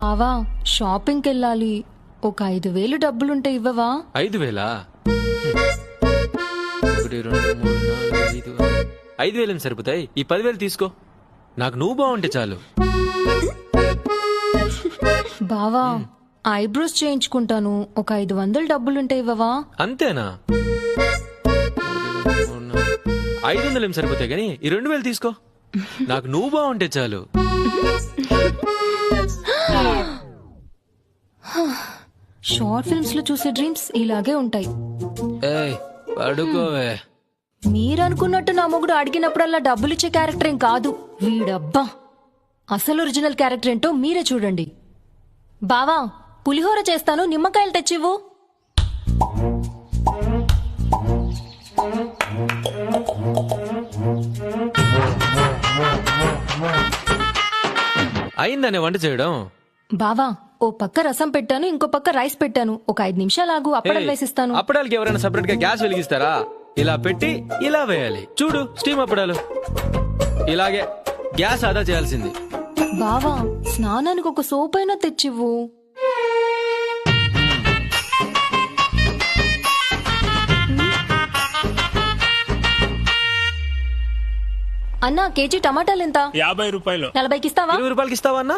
ఆవా షాపింగ్కి వెళ్ళాలి. ఒక 5,000 డబ్బులుంటే ఇవ్వవా? 5,000? 1 2 3 4 5 5,000 ఏం సరిపోతాయి? ఈ 10,000 తీసుకో. నాకు నువ్వు బాగుంటే చాలు. బావా ఐబ్రోస్ చేయించుకుంటాను. ఒక 500 డబ్బులుంటే ఇవ్వవా? అంతేనా? 500 ఏం సరిపోతాయి కానీ ఈ 2,000 తీసుకో. నాకు నువ్వు బాగుంటే చాలు. షార్ట్ ఫిల్మ్స్ లో చూసే డ్రీమ్స్ ఇలాగే ఉంటాయి. ఏయ్ పడుకోవే. మీరనుకున్నట్టు నా మొగుడు అడిగినప్పుడల్లా డబ్బులిచ్చే క్యారెక్టర్ ఏం కాదు వీడబ్బా. అసలు ఒరిజినల్ క్యారెక్టర్ ఏంటో మీరే చూడండి. బావా పులిహోర చేస్తాను, నిమ్మకాయలు తెచ్చివ్వు. అయిందనే వంట చేయడం. బావా ఓ పక్క రసం పెట్టాను, ఇంకో పక్క రైస్ పెట్టాను. ఒక 5 నిమిషాలు ఆగు, అప్పడం వేసిస్తాను. అప్పడాలకి ఎవరైనా సెపరేట్ గా గ్యాస్ వెలిగిస్తారా? ఇలా పెట్టి ఇలా వేయాలి. చూడు స్టీమ్ అప్పడాలు. ఇలాగే గ్యాస్ ఆదా చేయాల్సింది. బావా స్నానానికి ఒక సోప్ అయినా తెచ్చివ్వు. అన్నా కేజీ టమాటాలు ఎంత? 50 రూపాయలు. 40కి ఇస్తావా? 20 రూపాయలకి ఇస్తావా అన్నా?